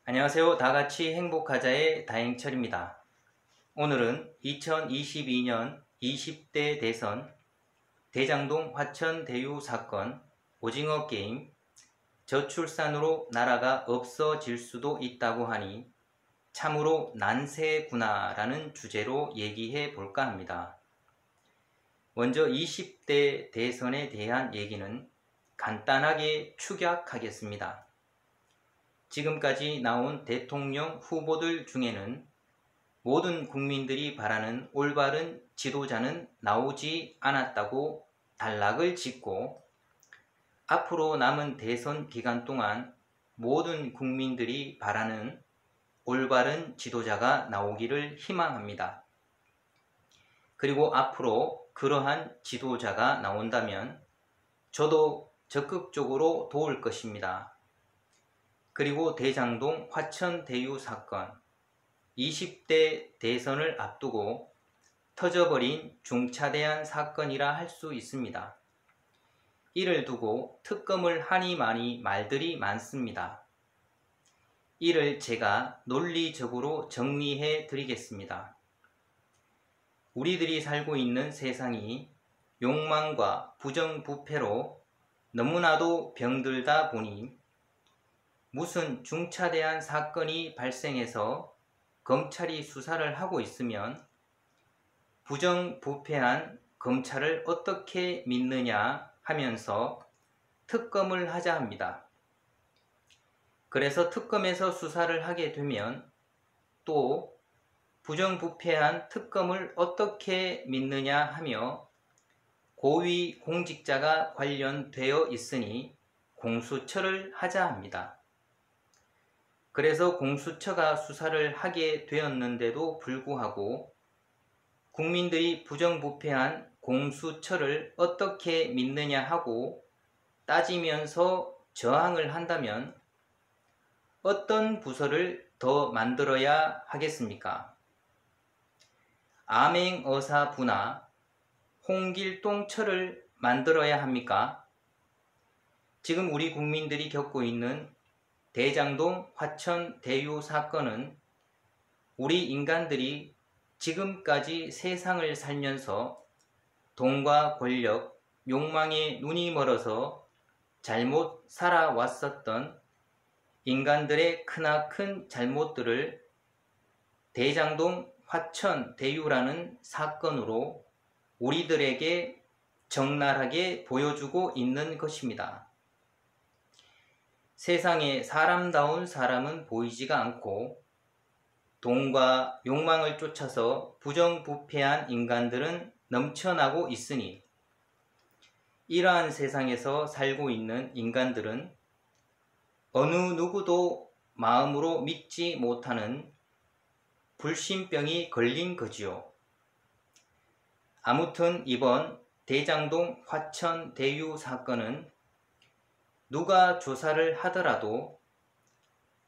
안녕하세요. 다같이 행복하자의 다행철입니다. 오늘은 2022년 20대 대선 대장동 화천 대유 사건 오징어 게임 저출산으로 나라가 없어질 수도 있다고 하니 참으로 난세구나라는 주제로 얘기해 볼까 합니다. 먼저 20대 대선에 대한 얘기는 간단하게 축약하겠습니다. 지금까지 나온 대통령 후보들 중에는 모든 국민들이 바라는 올바른 지도자는 나오지 않았다고 단락을 짓고 앞으로 남은 대선 기간 동안 모든 국민들이 바라는 올바른 지도자가 나오기를 희망합니다. 그리고 앞으로 그러한 지도자가 나온다면 저도 적극적으로 도울 것입니다. 그리고 대장동 화천 대유 사건 20대 대선을 앞두고 터져버린 중차대한 사건이라 할 수 있습니다. 이를 두고 특검을 하니 많이 말들이 많습니다. 이를 제가 논리적으로 정리해 드리겠습니다. 우리들이 살고 있는 세상이 욕망과 부정부패로 너무나도 병들다 보니 무슨 중차대한 사건이 발생해서 검찰이 수사를 하고 있으면 부정부패한 검찰을 어떻게 믿느냐 하면서 특검을 하자 합니다. 그래서 특검에서 수사를 하게 되면 또 부정부패한 특검을 어떻게 믿느냐 하며 고위 공직자가 관련되어 있으니 공수처를 하자 합니다. 그래서 공수처가 수사를 하게 되었는데도 불구하고 국민들이 부정부패한 공수처를 어떻게 믿느냐 하고 따지면서 저항을 한다면 어떤 부서를 더 만들어야 하겠습니까? 암행어사부나 홍길동처를 만들어야 합니까? 지금 우리 국민들이 겪고 있는 대장동 화천 대유 사건은 우리 인간들이 지금까지 세상을 살면서 돈과 권력, 욕망에 눈이 멀어서 잘못 살아왔었던 인간들의 크나큰 잘못들을 대장동 화천 대유라는 사건으로 우리들에게 적나라하게 보여주고 있는 것입니다. 세상에 사람다운 사람은 보이지가 않고 돈과 욕망을 쫓아서 부정부패한 인간들은 넘쳐나고 있으니 이러한 세상에서 살고 있는 인간들은 어느 누구도 마음으로 믿지 못하는 불신병이 걸린 거지요. 아무튼 이번 대장동 화천 대유 사건은 누가 조사를 하더라도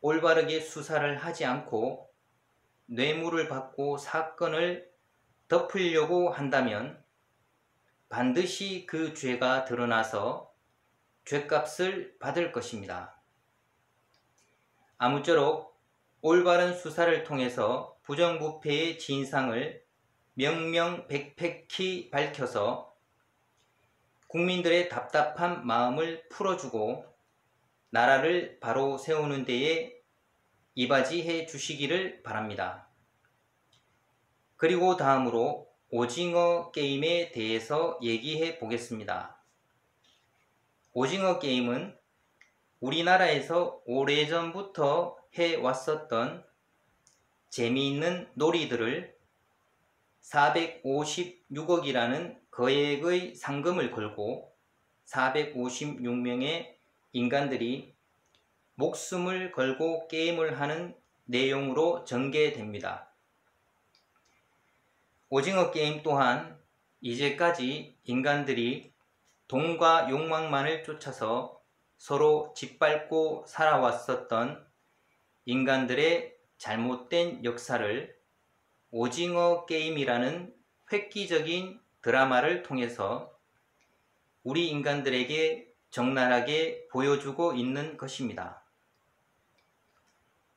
올바르게 수사를 하지 않고 뇌물을 받고 사건을 덮으려고 한다면 반드시 그 죄가 드러나서 죗값을 받을 것입니다. 아무쪼록 올바른 수사를 통해서 부정부패의 진상을 명명백백히 밝혀서 국민들의 답답한 마음을 풀어주고 나라를 바로 세우는 데에 이바지해 주시기를 바랍니다. 그리고 다음으로 오징어 게임에 대해서 얘기해 보겠습니다. 오징어 게임은 우리나라에서 오래전부터 해왔었던 재미있는 놀이들을 456억이라는 거액의 상금을 걸고 456명의 인간들이 목숨을 걸고 게임을 하는 내용으로 전개됩니다. 오징어 게임 또한 이제까지 인간들이 돈과 욕망만을 쫓아서 서로 짓밟고 살아왔었던 인간들의 잘못된 역사를 오징어 게임이라는 획기적인 드라마를 통해서 우리 인간들에게 적나라하게 보여주고 있는 것입니다.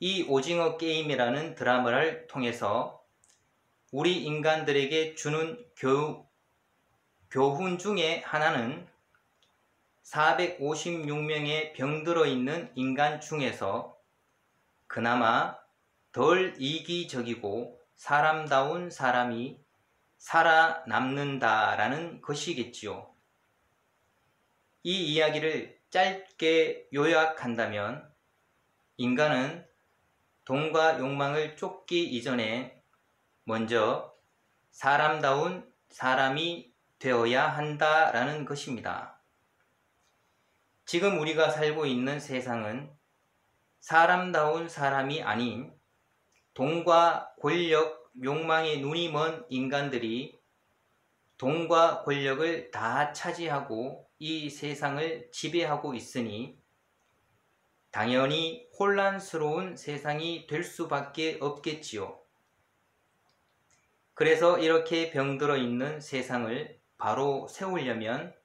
이 오징어 게임이라는 드라마를 통해서 우리 인간들에게 주는 교훈 중에 하나는 456명의 병들어 있는 인간 중에서 그나마 덜 이기적이고 사람다운 사람이 살아남는다라는 것이겠지요. 이 이야기를 짧게 요약한다면 인간은 돈과 욕망을 쫓기 이전에 먼저 사람다운 사람이 되어야 한다라는 것입니다. 지금 우리가 살고 있는 세상은 사람다운 사람이 아닌 돈과 권력, 욕망에 눈이 먼 인간들이 돈과 권력을 다 차지하고 이 세상을 지배하고 있으니 당연히 혼란스러운 세상이 될 수밖에 없겠지요. 그래서 이렇게 병들어 있는 세상을 바로 세우려면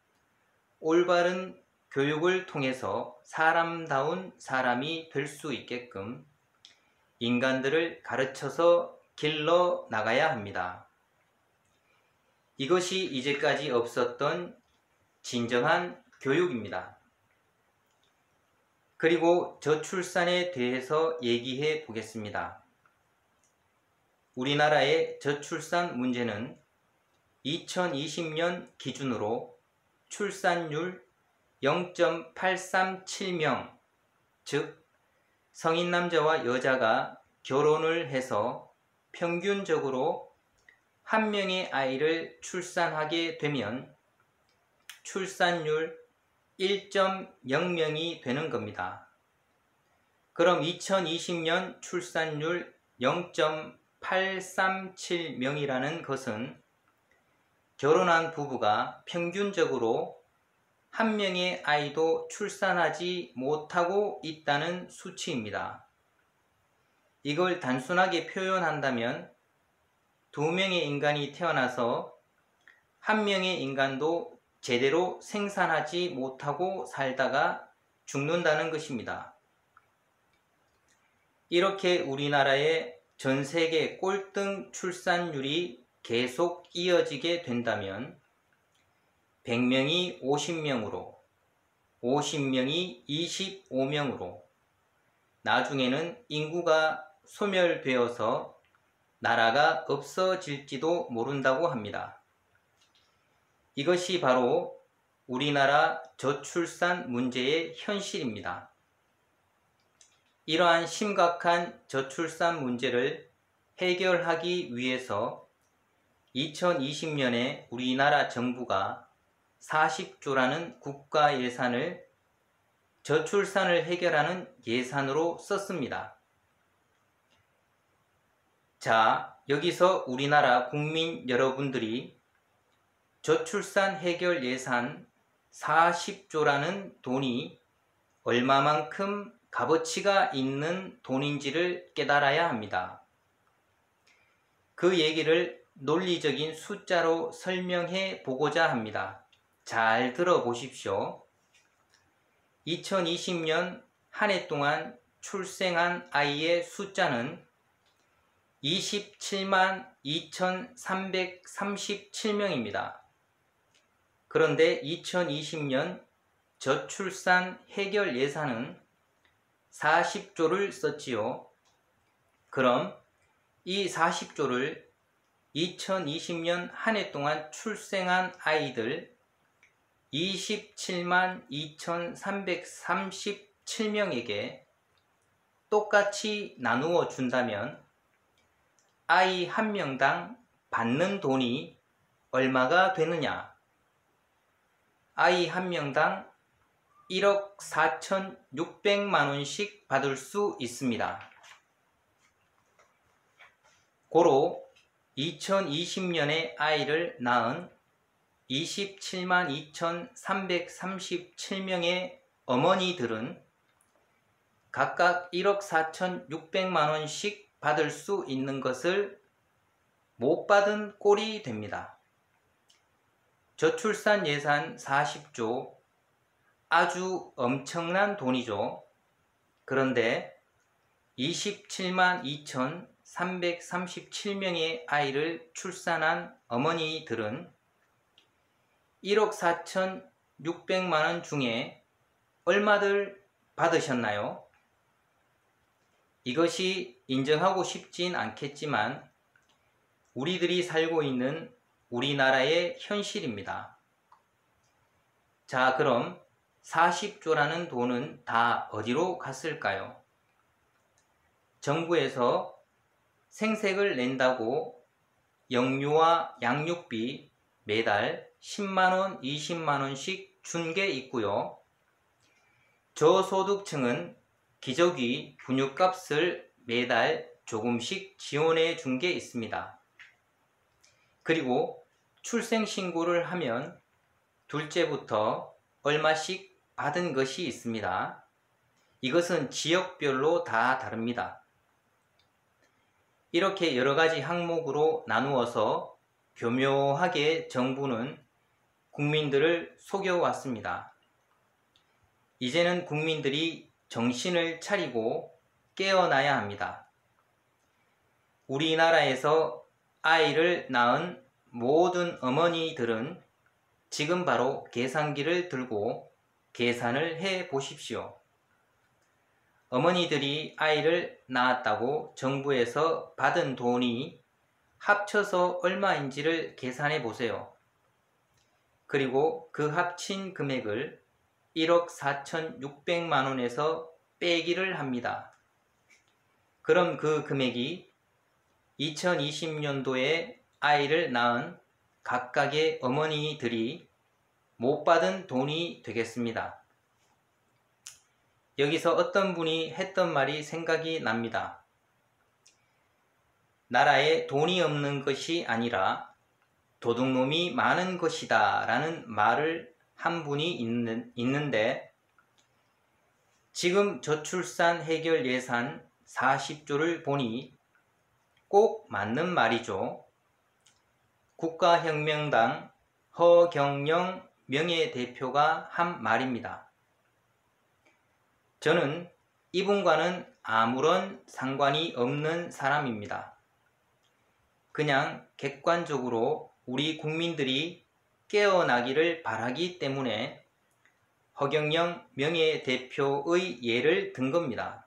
올바른 교육을 통해서 사람다운 사람이 될 수 있게끔 인간들을 가르쳐서 길러 나가야 합니다. 이것이 이제까지 없었던 진정한 교육입니다. 그리고 저출산에 대해서 얘기해 보겠습니다. 우리나라의 저출산 문제는 2020년 기준으로 출산율 0.837명, 즉 성인 남자와 여자가 결혼을 해서 평균적으로 한 명의 아이를 출산하게 되면 출산율 1.0명이 되는 겁니다. 그럼 2020년 출산율 0.837명이라는 것은 결혼한 부부가 평균적으로 한 명의 아이도 출산하지 못하고 있다는 수치입니다. 이걸 단순하게 표현한다면 두 명의 인간이 태어나서 한 명의 인간도 제대로 생산하지 못하고 살다가 죽는다는 것입니다. 이렇게 우리나라의 전 세계 꼴등 출산율이 계속 이어지게 된다면 100명이 50명으로, 50명이 25명으로, 나중에는 인구가 소멸되어서 나라가 없어질지도 모른다고 합니다. 이것이 바로 우리나라 저출산 문제의 현실입니다. 이러한 심각한 저출산 문제를 해결하기 위해서 2020년에 우리나라 정부가 40조라는 국가 예산을 저출산을 해결하는 예산으로 썼습니다. 자, 여기서 우리나라 국민 여러분들이 저출산 해결 예산 40조라는 돈이 얼마만큼 값어치가 있는 돈인지를 깨달아야 합니다. 그 얘기를 논리적인 숫자로 설명해 보고자 합니다. 잘 들어보십시오. 2020년 한 해 동안 출생한 아이의 숫자는 27만 2,337명입니다. 그런데 2020년 저출산 해결 예산은 40조를 썼지요. 그럼 이 40조를 2020년 한 해 동안 출생한 아이들 27만 2,337명에게 똑같이 나누어 준다면 아이 한 명당 받는 돈이 얼마가 되느냐? 아이 한 명당 1억 4,600만 원씩 받을 수 있습니다. 고로 2020년에 아이를 낳은 27만 2,337명의 어머니들은 각각 1억 4,600만 원씩 받을 수 있는 것을 못 받은 꼴이 됩니다. 저출산 예산 40조, 아주 엄청난 돈이죠. 그런데 27만 2,337명의 아이를 출산한 어머니들은 1억 4,600만 원 중에 얼마들 받으셨나요? 이것이 인정하고 싶진 않겠지만 우리들이 살고 있는 우리나라의 현실입니다. 자, 그럼 40조라는 돈은 다 어디로 갔을까요? 정부에서 생색을 낸다고 영유아 양육비 매달 10만원, 20만원씩 준 게 있고요. 저소득층은 기저귀, 분유값을 매달 조금씩 지원해 준 게 있습니다. 그리고 출생신고를 하면 둘째부터 얼마씩 받은 것이 있습니다. 이것은 지역별로 다 다릅니다. 이렇게 여러가지 항목으로 나누어서 교묘하게 정부는 국민들을 속여왔습니다. 이제는 국민들이 정신을 차리고 깨어나야 합니다. 우리나라에서 아이를 낳은 모든 어머니들은 지금 바로 계산기를 들고 계산을 해 보십시오. 어머니들이 아이를 낳았다고 정부에서 받은 돈이 합쳐서 얼마인지를 계산해 보세요. 그리고 그 합친 금액을 1억 4,600만 원에서 빼기를 합니다. 그럼 그 금액이 2020년도에 아이를 낳은 각각의 어머니들이 못 받은 돈이 되겠습니다. 여기서 어떤 분이 했던 말이 생각이 납니다. 나라에 돈이 없는 것이 아니라 도둑놈이 많은 것이다 라는 말을 한 분이 있는데 지금 저출산 해결 예산 40조를 보니 꼭 맞는 말이죠. 국가혁명당 허경영 명예대표가 한 말입니다. 저는 이분과는 아무런 상관이 없는 사람입니다. 그냥 객관적으로 우리 국민들이 깨어나기를 바라기 때문에 허경영 명예대표의 예를 든 겁니다.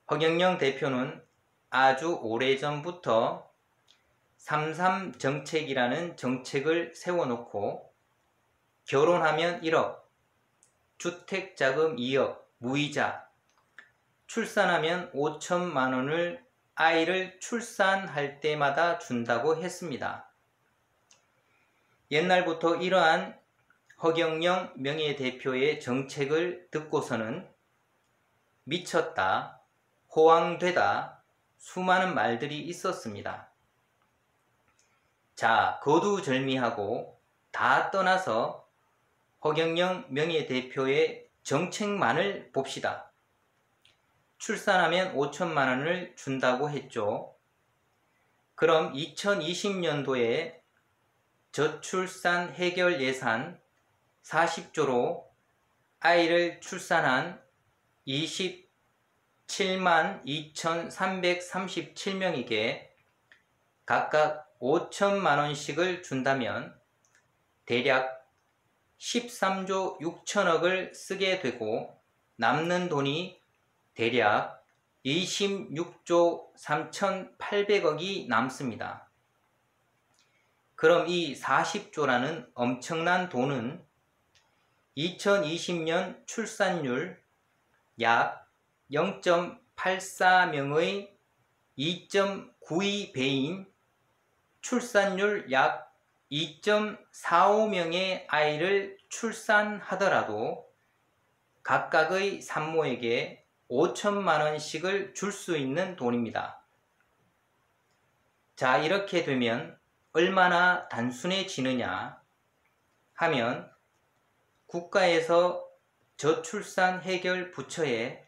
허경영 대표는 아주 오래전부터 33 정책이라는 정책을 세워놓고 결혼하면 1억, 주택자금 2억, 무이자, 출산하면 5천만 원을 아이를 출산할 때마다 준다고 했습니다. 옛날부터 이러한 허경영 명예대표의 정책을 듣고서는 미쳤다, 호황되다, 수많은 말들이 있었습니다. 자, 거두절미하고 다 떠나서 허경영 명예대표의 정책만을 봅시다. 출산하면 5천만 원을 준다고 했죠. 그럼 2020년도에 저출산 해결 예산 40조로 아이를 출산한 27만 2,337명에게 각각 5천만 원씩을 준다면 대략 13조 6천억을 쓰게 되고 남는 돈이 대략 26조 3,800억이 남습니다. 그럼 이 40조라는 엄청난 돈은 2020년 출산율 약 0.84명의 2.92배인 출산율 약 2.45명의 아이를 출산하더라도 각각의 산모에게 5천만 원씩을 줄 수 있는 돈입니다. 자, 이렇게 되면 얼마나 단순해지느냐 하면 국가에서 저출산 해결 부처에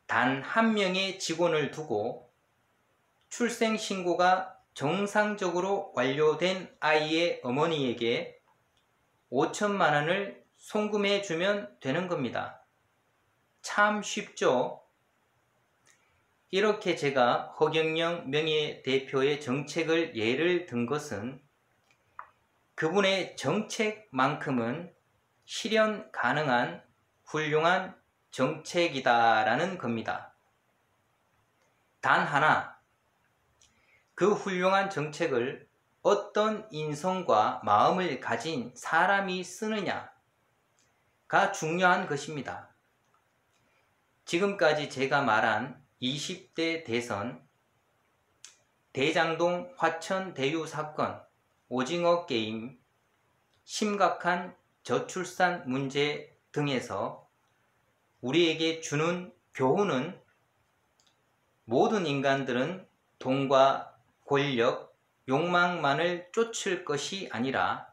단 한 명의 직원을 두고 출생신고가 정상적으로 완료된 아이의 어머니에게 5천만 원을 송금해 주면 되는 겁니다. 참 쉽죠? 이렇게 제가 허경영 명예대표의 정책을 예를 든 것은 그분의 정책만큼은 실현 가능한 훌륭한 정책이다라는 겁니다. 단 하나, 그 훌륭한 정책을 어떤 인성과 마음을 가진 사람이 쓰느냐가 중요한 것입니다. 지금까지 제가 말한 20대 대선, 대장동 화천 대유 사건, 오징어 게임, 심각한 저출산 문제 등에서 우리에게 주는 교훈은 모든 인간들은 돈과 권력, 욕망만을 쫓을 것이 아니라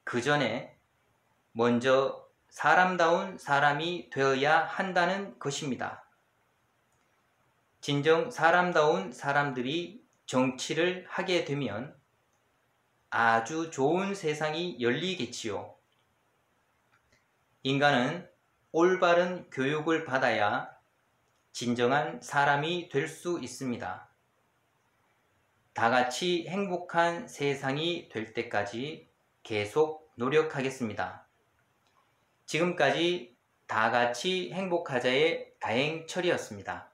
그 전에 먼저 사람다운 사람이 되어야 한다는 것입니다. 진정 사람다운 사람들이 정치를 하게 되면 아주 좋은 세상이 열리겠지요. 인간은 올바른 교육을 받아야 진정한 사람이 될 수 있습니다. 다 같이 행복한 세상이 될 때까지 계속 노력하겠습니다. 지금까지 다 같이 행복하자의 다행철이었습니다.